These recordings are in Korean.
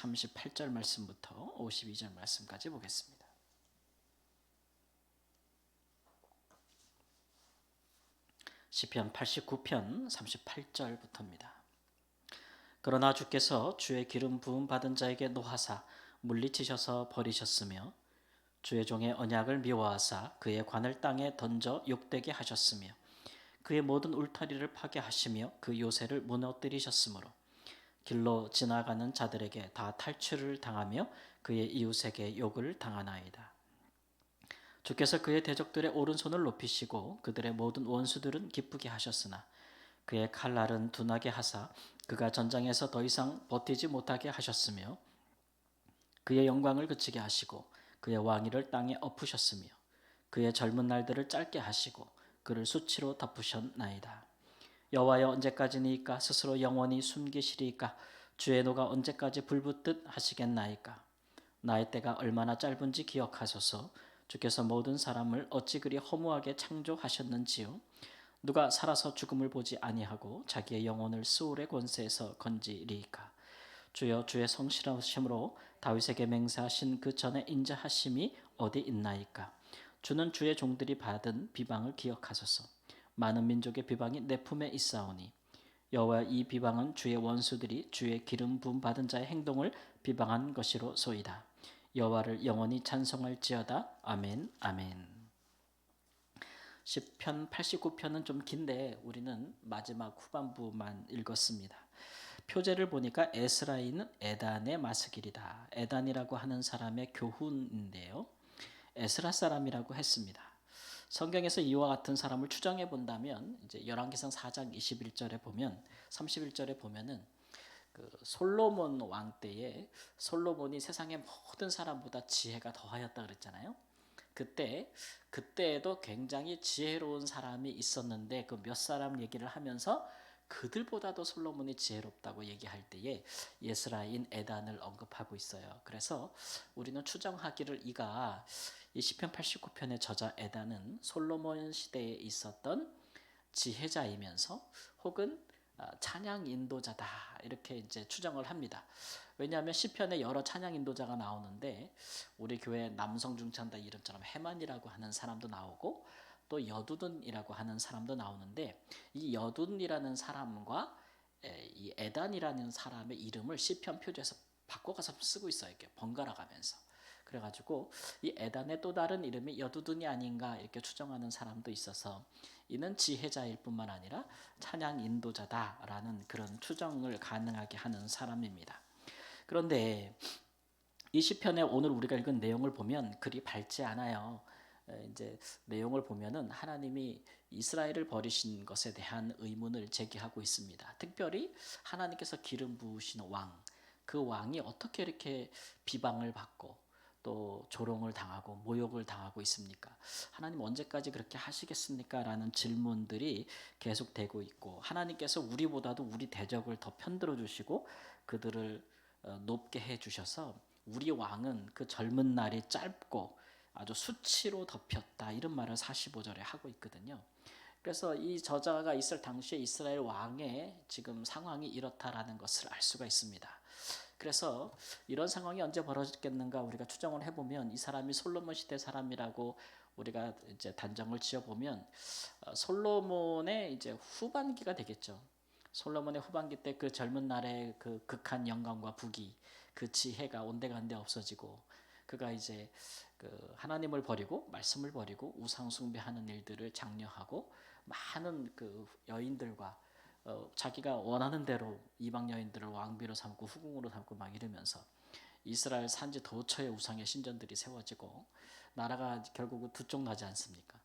38절 말씀부터 52절 말씀까지 보겠습니다. 시편 89편 38절부터입니다. 그러나 주께서 주의 기름 부음 받은 자에게 노하사 물리치셔서 버리셨으며 주의 종의 언약을 미워하사 그의 관을 땅에 던져 욕되게 하셨으며 그의 모든 울타리를 파괴하시며 그 요새를 무너뜨리셨으므로 길로 지나가는 자들에게 다 탈취를 당하며 그의 이웃에게 욕을 당하나이다. 주께서 그의 대적들의 오른손을 높이시고 그들의 모든 원수들은 기쁘게 하셨으나 그의 칼날은 둔하게 하사 그가 전장에서 더 이상 버티지 못하게 하셨으며 그의 영광을 그치게 하시고 그의 왕위를 땅에 엎으셨으며 그의 젊은 날들을 짧게 하시고 그를 수치로 덮으셨나이다. 여호와여 언제까지니까 스스로 영원히 숨기시리까 주의 노가 언제까지 불붙듯 하시겠나이까. 나의 때가 얼마나 짧은지 기억하소서. 주께서 모든 사람을 어찌 그리 허무하게 창조하셨는지요. 누가 살아서 죽음을 보지 아니하고 자기의 영혼을 스올의 권세에서 건지리이까. 주여 주의 성실하심으로 다윗에게 맹세하신 그 전에 인자하심이 어디 있나이까. 주는 주의 종들이 받은 비방을 기억하소서. 많은 민족의 비방이 내 품에 있사오니 여호와 이 비방은 주의 원수들이 주의 기름 부음 받은 자의 행동을 비방한 것이로소이다. 여호와를 영원히 찬송할지어다. 아멘 아멘. 시편 89편은 좀 긴데 우리는 마지막 후반부만 읽었습니다. 표제를 보니까 에스라인은 에단의 마스길이다. 에단이라고 하는 사람의 교훈인데요. 에스라 사람이라고 했습니다. 성경에서 이와 같은 사람을 추정해 본다면 이제 열왕기상 4장 21절에 보면 31절에 보면은 그 솔로몬 왕 때에 솔로몬이 세상의 모든 사람보다 지혜가 더하였다 그랬잖아요. 그때에도 굉장히 지혜로운 사람이 있었는데 그 몇 사람 얘기를 하면서 그들보다도 솔로몬이 지혜롭다고 얘기할 때에 예스라인 에단을 언급하고 있어요. 그래서 우리는 추정하기를 이가 이 시편 89편의 저자 에단은 솔로몬 시대에 있었던 지혜자이면서 혹은 찬양 인도자다 이렇게 이제 추정을 합니다. 왜냐하면 시편에 여러 찬양 인도자가 나오는데 우리 교회 남성 중창단 이름처럼 해만이라고 하는 사람도 나오고 또 여두둔이라고 하는 사람도 나오는데 이 여둔이라는 사람과 이 에단이라는 사람의 이름을 시편 표제에서 바꿔가서 쓰고 있어요. 이렇게 번갈아 가면서. 그래가지고 이 에단의 또 다른 이름이 여두둔이 아닌가 이렇게 추정하는 사람도 있어서 이는 지혜자일 뿐만 아니라 찬양 인도자다라는 그런 추정을 가능하게 하는 사람입니다. 그런데 이 시편에 오늘 우리가 읽은 내용을 보면 그리 밝지 않아요. 이제 내용을 보면은 하나님이 이스라엘을 버리신 것에 대한 의문을 제기하고 있습니다. 특별히 하나님께서 기름 부으신 왕, 그 왕이 어떻게 이렇게 비방을 받고 또 조롱을 당하고 모욕을 당하고 있습니까? 하나님 언제까지 그렇게 하시겠습니까? 라는 질문들이 계속되고 있고 하나님께서 우리보다도 우리 대적을 더 편들어 주시고 그들을 높게 해 주셔서 우리 왕은 그 젊은 날이 짧고 아주 수치로 덮였다 이런 말을 45절에 하고 있거든요. 그래서 이 저자가 있을 당시에 이스라엘 왕의 지금 상황이 이렇다라는 것을 알 수가 있습니다. 그래서 이런 상황이 언제 벌어졌겠는가 우리가 추정을 해보면 이 사람이 솔로몬 시대 사람이라고 우리가 이제 단정을 지어보면 솔로몬의 이제 후반기가 되겠죠. 솔로몬의 후반기 때 그 젊은 날의 그 극한 영광과 부귀, 그 지혜가 온데간데 없어지고 그가 이제 그 하나님을 버리고 말씀을 버리고 우상 숭배하는 일들을 장려하고 많은 그 여인들과 자기가 원하는 대로 이방 여인들을 왕비로 삼고 후궁으로 삼고 막 이러면서 이스라엘 산지 도처에 우상의 신전들이 세워지고 나라가 결국은 두 쪽 나지 않습니까?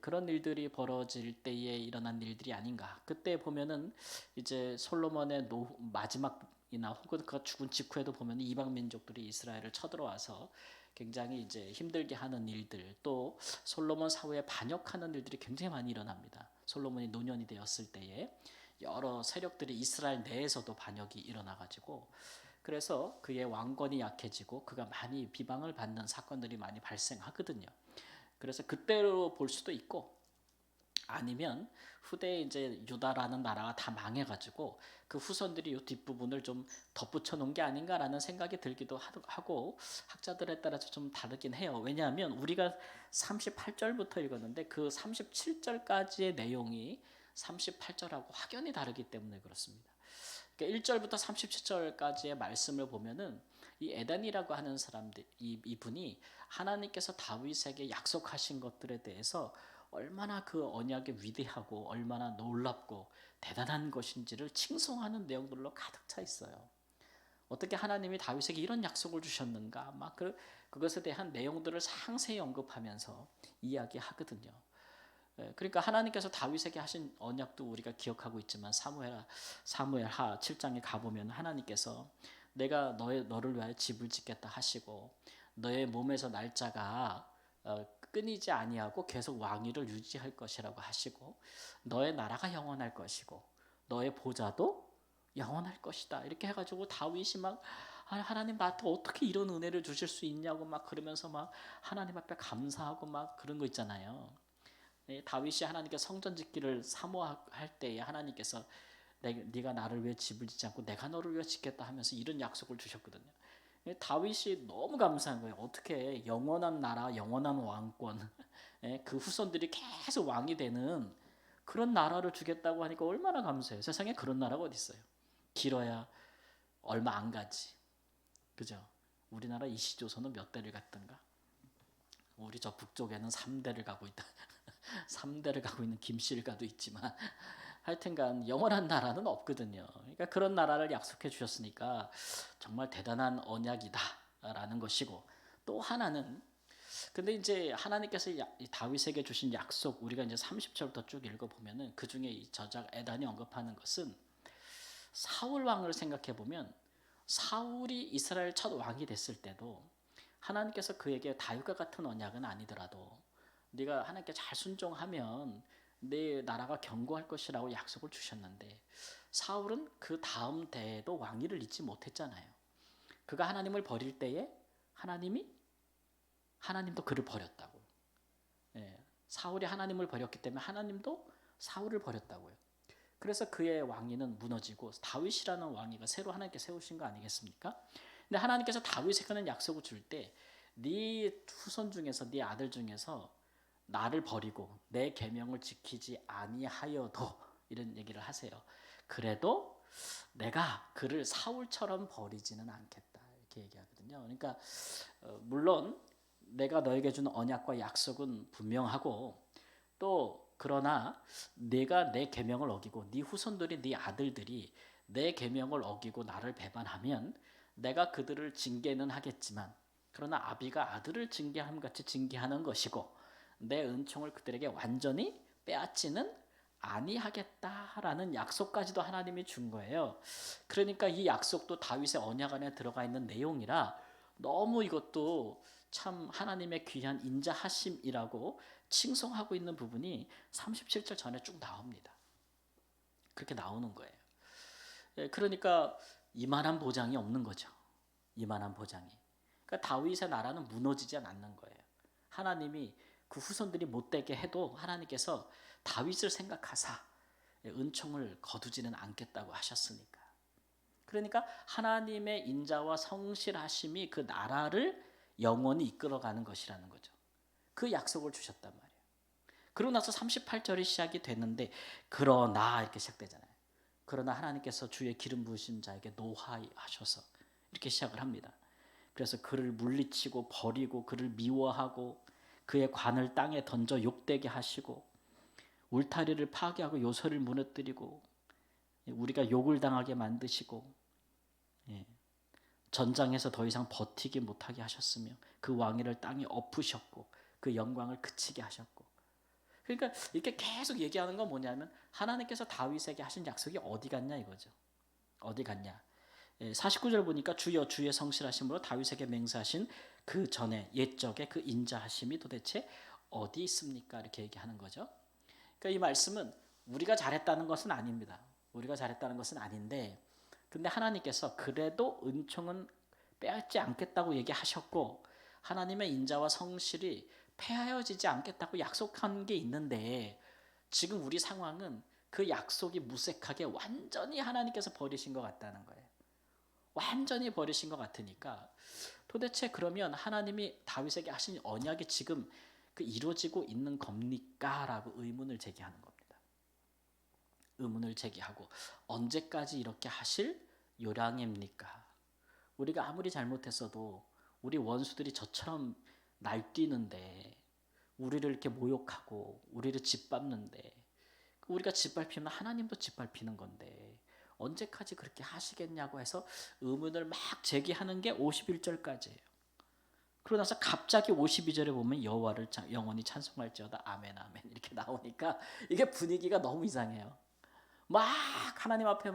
그런 일들이 벌어질 때에 일어난 일들이 아닌가. 그때 보면은 이제 솔로몬의 마지막이나 혹은 그가 죽은 직후에도 보면 이방 민족들이 이스라엘을 쳐들어와서 굉장히 이제 힘들게 하는 일들, 또 솔로몬 사후에 반역하는 일들이 굉장히 많이 일어납니다. 솔로몬이 노년이 되었을 때에 여러 세력들이 이스라엘 내에서도 반역이 일어나가지고 그래서 그의 왕권이 약해지고 그가 많이 비방을 받는 사건들이 많이 발생하거든요. 그래서 그때로 볼 수도 있고 아니면 후대에 이제 유다라는 나라가 다 망해가지고 그 후손들이 이 뒷부분을 좀 덧붙여 놓은 게 아닌가라는 생각이 들기도 하고 학자들에 따라서 좀 다르긴 해요. 왜냐하면 우리가 38절부터 읽었는데 그 37절까지의 내용이 38절하고 확연히 다르기 때문에 그렇습니다. 그러니까 1절부터 37절까지의 말씀을 보면은 이 에단이라고 하는 사람들, 이분이 하나님께서 다윗에게 약속하신 것들에 대해서 얼마나 그 언약이 위대하고 얼마나 놀랍고 대단한 것인지를 칭송하는 내용들로 가득 차 있어요. 어떻게 하나님이 다윗에게 이런 약속을 주셨는가? 막 그것에 대한 내용들을 상세히 언급하면서 이야기하거든요. 그러니까 하나님께서 다윗에게 하신 언약도 우리가 기억하고 있지만 사무엘하 7장에 가보면 하나님께서 내가 너를 위하여 집을 짓겠다 하시고 너의 몸에서 날짜가 끊이지 아니하고 계속 왕위를 유지할 것이라고 하시고 너의 나라가 영원할 것이고 너의 보좌도 영원할 것이다 이렇게 해가지고 다윗이 막 하나님 나한테 어떻게 이런 은혜를 주실 수 있냐고 막 그러면서 막 하나님 앞에 감사하고 막 그런 거 있잖아요. 다윗이 하나님께 성전 짓기를 사모할 때에 하나님께서 네가 나를 위해 집을 짓지 않고 내가 너를 위해 짓겠다 하면서 이런 약속을 주셨거든요. 다윗이 너무 감사한 거예요. 어떻게 영원한 나라, 영원한 왕권, 그 후손들이 계속 왕이 되는 그런 나라를 주겠다고 하니까 얼마나 감사해요. 세상에 그런 나라가 어디 있어요? 길어야 얼마 안 가지. 그죠? 우리나라 이시조선은 몇 대를 갔던가? 우리 저 북쪽에는 3대를 가고 있다. 3대를 가고 있는 김씨가도 있지만 하여튼간 영원한 나라는 없거든요. 그러니까 그런 나라를 약속해 주셨으니까 정말 대단한 언약이다라는 것이고 또 하나는 근데 이제 하나님께서 다윗에게 주신 약속 우리가 이제 30절부터 쭉 읽어 보면은 그 중에 이 저작 에단이 언급하는 것은 사울 왕을 생각해 보면 사울이 이스라엘 첫 왕이 됐을 때도 하나님께서 그에게 다윗과 같은 언약은 아니더라도 네가 하나님께 잘 순종하면 내 나라가 견고할 것이라고 약속을 주셨는데 사울은 그 다음 대에도 왕위를 잊지 못했잖아요. 그가 하나님을 버릴 때에 하나님도 그를 버렸다고. 예, 사울이 하나님을 버렸기 때문에 하나님도 사울을 버렸다고요. 그래서 그의 왕위는 무너지고 다윗이라는 왕위가 새로 하나님께 세우신 거 아니겠습니까? 근데 하나님께서 다윗에게는 약속을 줄 때 네 후손 중에서 네 아들 중에서 나를 버리고 내 계명을 지키지 아니하여도 이런 얘기를 하세요. 그래도 내가 그를 사울처럼 버리지는 않겠다 이렇게 얘기하거든요. 그러니까 물론 내가 너에게 준 언약과 약속은 분명하고 또 그러나 내가 내 계명을 어기고 네 후손들이 네 아들들이 내 계명을 어기고 나를 배반하면 내가 그들을 징계는 하겠지만 그러나 아비가 아들을 징계함 같이 징계하는 것이고 내 은총을 그들에게 완전히 빼앗지는 아니하겠다라는 약속까지도 하나님이 준 거예요. 그러니까 이 약속도 다윗의 언약 안에 들어가 있는 내용이라 너무 이것도 참 하나님의 귀한 인자하심이라고 칭송하고 있는 부분이 37절 전에 쭉 나옵니다. 그렇게 나오는 거예요. 그러니까 이만한 보장이 없는 거죠. 이만한 보장이. 그러니까 다윗의 나라는 무너지지 않는 거예요. 하나님이 그 후손들이 못되게 해도 하나님께서 다윗을 생각하사 은총을 거두지는 않겠다고 하셨으니까. 그러니까 하나님의 인자와 성실하심이 그 나라를 영원히 이끌어가는 것이라는 거죠. 그 약속을 주셨단 말이에요. 그러고 나서 38절이 시작이 됐는데 그러나 이렇게 시작되잖아요. 그러나 하나님께서 주의 기름 부으신 자에게 노하하셔서 이렇게 시작을 합니다. 그래서 그를 물리치고 버리고 그를 미워하고 그의 관을 땅에 던져 욕되게 하시고 울타리를 파괴하고 요새를 무너뜨리고 우리가 욕을 당하게 만드시고 전장에서 더 이상 버티기 못하게 하셨으며 그 왕위를 땅에 엎으셨고 그 영광을 그치게 하셨고 그러니까 이렇게 계속 얘기하는 건 뭐냐면 하나님께서 다윗에게 하신 약속이 어디 갔냐 이거죠. 어디 갔냐. 49절 보니까 주여 주의 성실하심으로 다윗에게 맹세하신 그 전에 옛적의 그 인자하심이 도대체 어디 있습니까? 이렇게 얘기하는 거죠. 그러니까 이 말씀은 우리가 잘했다는 것은 아닙니다. 우리가 잘했다는 것은 아닌데 근데 하나님께서 그래도 은총은 빼앗지 않겠다고 얘기하셨고 하나님의 인자와 성실이 폐하여지지 않겠다고 약속한 게 있는데 지금 우리 상황은 그 약속이 무색하게 완전히 하나님께서 버리신 것 같다는 거예요. 완전히 버리신 것 같으니까 도대체 그러면 하나님이 다윗에게 하신 언약이 지금 그 이루어지고 있는 겁니까? 라고 의문을 제기하는 겁니다. 의문을 제기하고 언제까지 이렇게 하실 요량입니까? 우리가 아무리 잘못했어도 우리 원수들이 저처럼 날뛰는데 우리를 이렇게 모욕하고 우리를 짓밟는데 우리가 짓밟히면 하나님도 짓밟히는 건데 언제까지 그렇게 하시겠냐고 해서 의문을 막 제기하는 게 51절까지예요. 그러고 나서 갑자기 52절에 보면 여호와를 영원히 찬송할지어다 아멘 아멘 이렇게 나오니까 이게 분위기가 너무 이상해요. 막 하나님 앞에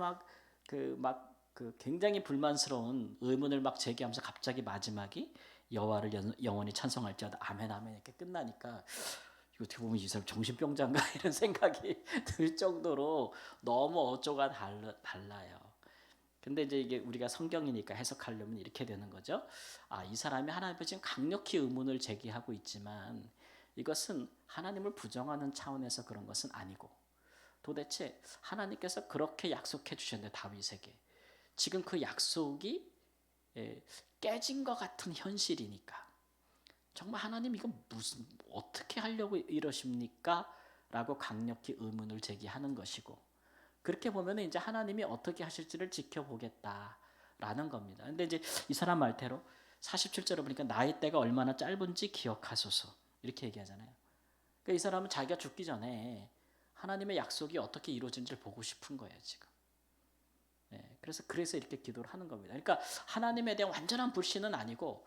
그 굉장히 불만스러운 의문을 막 제기하면서 갑자기 마지막이 여호와를 영원히 찬송할지어다 아멘 아멘 이렇게 끝나니까 어떻게 보면 이 사람 정신병자인가 이런 생각이 들 정도로 너무 어조가 달라요. 근데 이제 이게 우리가 성경이니까 해석하려면 이렇게 되는 거죠. 아, 이 사람이 하나님 앞에 지금 강력히 의문을 제기하고 있지만 이것은 하나님을 부정하는 차원에서 그런 것은 아니고 도대체 하나님께서 그렇게 약속해 주셨는데 다윗에게 지금 그 약속이 깨진 것 같은 현실이니까 정말 하나님 이거 무슨 어떻게 하려고 이러십니까? 라고 강력히 의문을 제기하는 것이고 그렇게 보면 이제 하나님이 어떻게 하실지를 지켜보겠다라는 겁니다. 근데 이제 이 사람 말대로 47절에 보니까 나의 때가 얼마나 짧은지 기억하소서 이렇게 얘기하잖아요. 그러니까 이 사람은 자기가 죽기 전에 하나님의 약속이 어떻게 이루어진지를 보고 싶은 거예요 지금. 네, 그래서 이렇게 기도를 하는 겁니다. 그러니까 하나님에 대한 완전한 불신은 아니고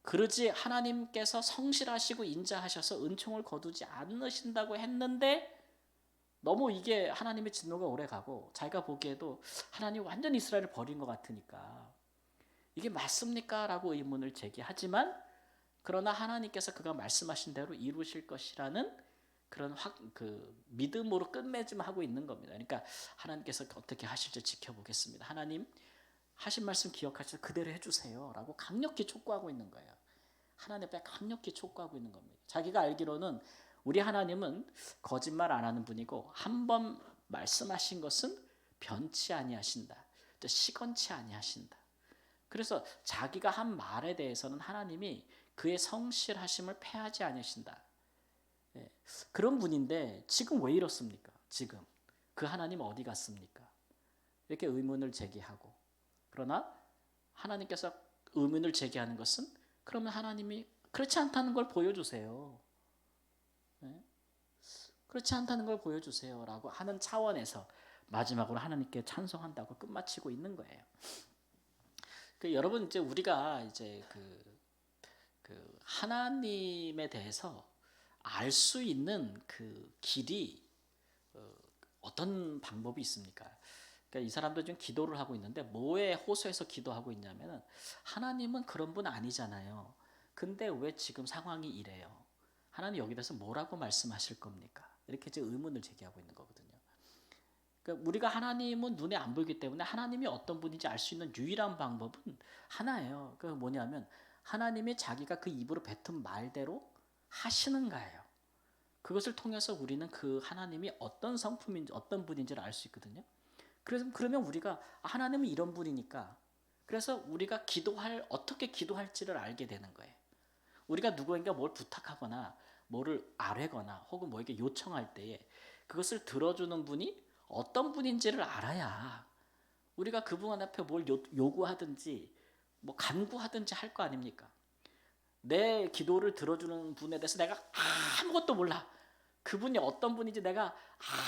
그러지 하나님께서 성실하시고 인자하셔서 은총을 거두지 않으신다고 했는데 너무 이게 하나님의 진노가 오래가고 자기가 보기에도 하나님 완전 이스라엘을 버린 것 같으니까 이게 맞습니까? 라고 의문을 제기하지만 그러나 하나님께서 그가 말씀하신 대로 이루실 것이라는 그런 믿음으로 끝맺음하고 있는 겁니다. 그러니까 하나님께서 어떻게 하실지 지켜보겠습니다. 하나님 하신 말씀 기억하셔서 그대로 해주세요 라고 강력히 촉구하고 있는 거예요. 하나님 앞에 강력히 촉구하고 있는 겁니다. 자기가 알기로는 우리 하나님은 거짓말 안 하는 분이고 한 번 말씀하신 것은 변치 아니하신다. 시건치 아니하신다. 그래서 자기가 한 말에 대해서는 하나님이 그의 성실하심을 패하지 아니하신다. 예, 그런 분인데 지금 왜 이렇습니까? 지금 그 하나님 어디 갔습니까? 이렇게 의문을 제기하고 그러나 하나님께서 의문을 제기하는 것은 그러면 하나님이 그렇지 않다는 걸 보여주세요. 네? 그렇지 않다는 걸 보여주세요. 라고 하는 차원에서 마지막으로 하나님께 찬송한다고 끝마치고 있는 거예요. 여러분 이제 우리가 이제 그 하나님에 대해서 알 수 있는 그 길이 어떤 방법이 있습니까? 그러니까 이 사람도 좀 기도를 하고 있는데 뭐에 호소해서 기도하고 있냐면은 하나님은 그런 분 아니잖아요. 근데 왜 지금 상황이 이래요? 하나님 여기 대해서 뭐라고 말씀하실 겁니까? 이렇게 이제 의문을 제기하고 있는 거거든요. 그러니까 우리가 하나님은 눈에 안 보이기 때문에 하나님이 어떤 분인지 알 수 있는 유일한 방법은 하나예요. 그 뭐냐면 하나님이 자기가 그 입으로 뱉은 말대로 하시는 거예요. 그것을 통해서 우리는 그 하나님이 어떤 성품인지 어떤 분인지를 알 수 있거든요. 그러면 우리가 하나님은 이런 분이니까 그래서 우리가 어떻게 기도할지를 알게 되는 거예요. 우리가 누구에게 뭘 부탁하거나 뭐를 아뢰거나 혹은 뭐에게 요청할 때에 그것을 들어주는 분이 어떤 분인지를 알아야 우리가 그분 앞에 뭘 요구하든지 뭐 간구하든지 할 거 아닙니까? 내 기도를 들어주는 분에 대해서 내가 아무것도 몰라. 그분이 어떤 분인지 내가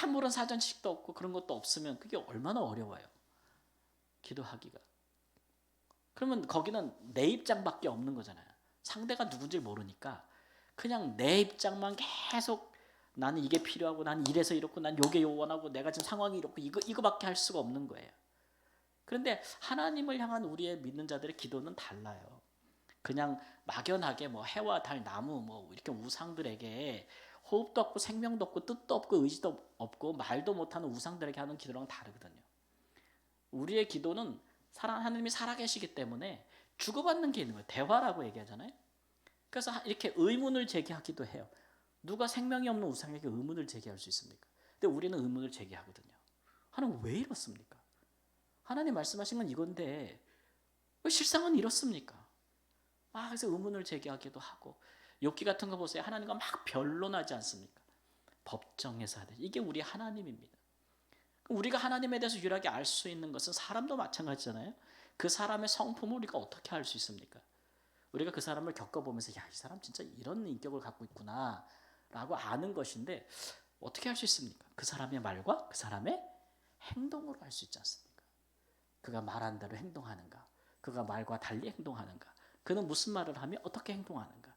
아무런 사전 지식도 없고 그런 것도 없으면 그게 얼마나 어려워요. 기도하기가. 그러면 거기는 내 입장밖에 없는 거잖아요. 상대가 누군지 모르니까 그냥 내 입장만 계속 나는 이게 필요하고 나는 이래서 이렇고 난 요게 요원하고 내가 지금 상황이 이렇고 이거밖에 할 수가 없는 거예요. 그런데 하나님을 향한 우리의 믿는 자들의 기도는 달라요. 그냥 막연하게 뭐 해와 달, 나무 뭐 이렇게 우상들에게 호흡도 없고 생명도 없고 뜻도 없고 의지도 없고 말도 못하는 우상들에게 하는 기도랑 다르거든요. 우리의 기도는 하나님이 살아계시기 때문에 주고받는 게 있는 거예요. 대화라고 얘기하잖아요. 그래서 이렇게 의문을 제기하기도 해요. 누가 생명이 없는 우상에게 의문을 제기할 수 있습니까? 근데 우리는 의문을 제기하거든요. 하나님 왜 이렇습니까? 하나님 말씀하신 건 이건데 왜 실상은 이렇습니까? 그래서 의문을 제기하기도 하고, 욥기 같은 거 보세요. 하나님과 막 변론하지 않습니까? 법정에서 하듯. 이게 우리 하나님입니다. 우리가 하나님에 대해서 유일하게 알 수 있는 것은 사람도 마찬가지잖아요. 그 사람의 성품을 우리가 어떻게 알 수 있습니까? 우리가 그 사람을 겪어보면서 야, 이 사람 진짜 이런 인격을 갖고 있구나 라고 아는 것인데, 어떻게 할 수 있습니까? 그 사람의 말과 그 사람의 행동으로 알 수 있지 않습니까? 그가 말한 대로 행동하는가, 그가 말과 달리 행동하는가, 그는 무슨 말을 하며 어떻게 행동하는가,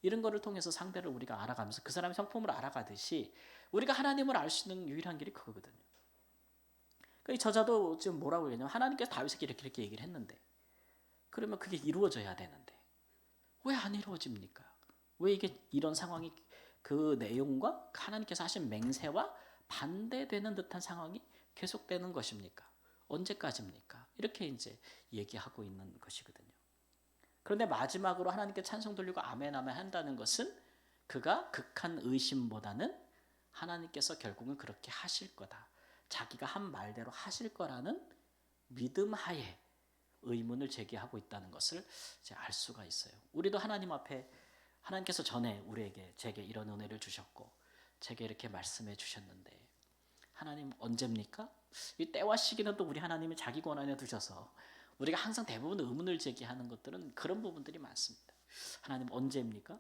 이런 거를 통해서 상대를 우리가 알아가면서 그 사람의 성품을 알아가듯이 우리가 하나님을 알 수 있는 유일한 길이 그거거든요. 이 저자도 지금 뭐라고 얘기하냐면, 하나님께서 다윗에게 이렇게 얘기를 했는데, 그러면 그게 이루어져야 되는데 왜 안 이루어집니까? 왜 이게 이런 상황이, 그 내용과 하나님께서 하신 맹세와 반대되는 듯한 상황이 계속되는 것입니까? 언제까지입니까? 이렇게 이제 얘기하고 있는 것이거든요. 그런데 마지막으로 하나님께 찬송 돌리고 아멘 아멘 한다는 것은 그가 극한 의심보다는 하나님께서 결국은 그렇게 하실 거다, 자기가 한 말대로 하실 거라는 믿음 하에 의문을 제기하고 있다는 것을 이제 알 수가 있어요. 우리도 하나님 앞에, 하나님께서 전에 제게 이런 은혜를 주셨고 제게 이렇게 말씀해 주셨는데 하나님 언제입니까? 이 때와 시기는 또 우리 하나님이 자기 권한에 두셔서 우리가 항상 대부분 의문을 제기하는 것들은 그런 부분들이 많습니다. 하나님 언제입니까?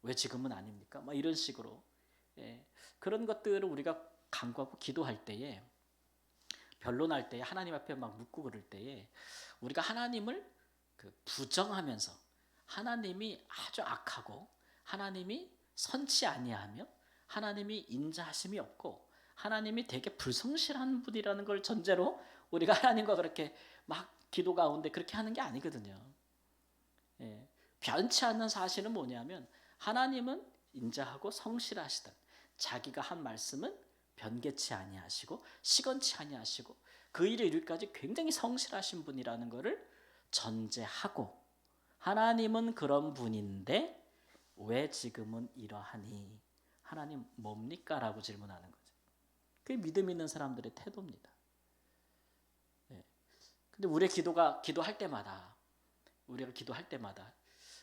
왜 지금은 아닙니까? 이런 식으로, 그런 것들을 우리가 간구하고 기도할 때에, 변론할 때에, 하나님 앞에 막 묻고 그럴 때에 우리가 하나님을 부정하면서 하나님이 아주 악하고 하나님이 선치 아니하며 하나님이 인자하심이 없고 하나님이 되게 불성실한 분이라는 걸 전제로 우리가 하나님과 그렇게 막 기도 가운데 그렇게 하는 게 아니거든요. 변치 않는 사실은 뭐냐면, 하나님은 인자하고 성실하시다, 자기가 한 말씀은 변개치 아니하시고 시건치 아니하시고 그 일을 이룰까지 굉장히 성실하신 분이라는 것을 전제하고, 하나님은 그런 분인데 왜 지금은 이러하니, 하나님 뭡니까? 라고 질문하는 거죠. 그게 믿음 있는 사람들의 태도입니다. 근데 우리가 기도할 때마다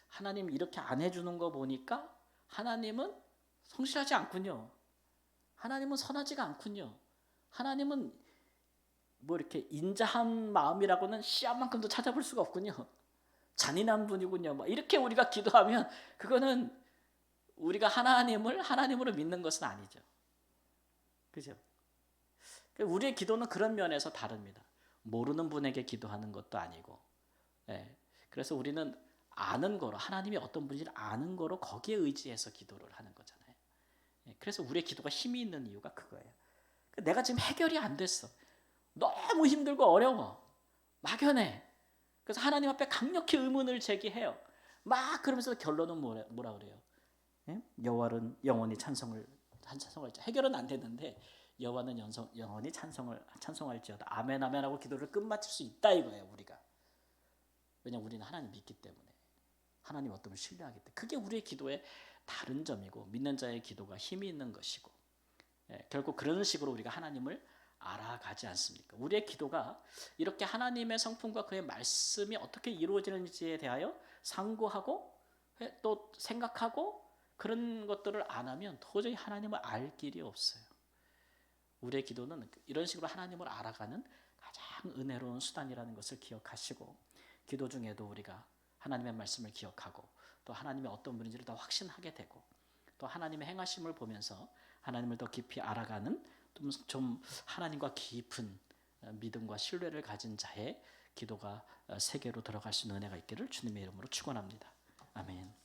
하나님 이렇게 안 해주는 거 보니까 하나님은 성실하지 않군요. 하나님은 선하지가 않군요. 하나님은 이렇게 인자한 마음이라고는 씨앗만큼도 찾아볼 수가 없군요. 잔인한 분이군요. 이렇게 우리가 기도하면 그거는 우리가 하나님을 하나님으로 믿는 것은 아니죠. 그죠? 우리의 기도는 그런 면에서 다릅니다. 모르는 분에게 기도하는 것도 아니고, 그래서 우리는 아는 거로, 하나님이 어떤 분인지를 아는 거로 거기에 의지해서 기도를 하는 거잖아요. 그래서 우리의 기도가 힘이 있는 이유가 그거예요. 내가 지금 해결이 안 됐어. 너무 힘들고 어려워. 막연해. 그래서 하나님 앞에 강력히 의문을 제기해요. 그러면서 결론은 뭐라 그래요? 여호와는 영원히 찬송할지, 해결은 안 됐는데 여호와는 영원히 찬송할지어다. 아멘 아멘 하고 기도를 끝마칠 수 있다 이거예요, 우리가. 왜냐하면 우리는 하나님 믿기 때문에, 하나님 어떤 분 신뢰하기 때문에. 그게 우리의 기도의 다른 점이고, 믿는 자의 기도가 힘이 있는 것이고, 결국 그런 식으로 우리가 하나님을 알아가지 않습니까? 우리의 기도가 이렇게 하나님의 성품과 그의 말씀이 어떻게 이루어지는지에 대하여 상고하고 또 생각하고 그런 것들을 안 하면 도저히 하나님을 알 길이 없어요. 우리의 기도는 이런 식으로 하나님을 알아가는 가장 은혜로운 수단이라는 것을 기억하시고, 기도 중에도 우리가 하나님의 말씀을 기억하고 또 하나님이 어떤 분인지를 더 확신하게 되고, 또 하나님의 행하심을 보면서 하나님을 더 깊이 알아가는 좀 하나님과 깊은 믿음과 신뢰를 가진 자의 기도가 세계로 들어갈 수 있는 은혜가 있기를 주님의 이름으로 축원합니다. 아멘.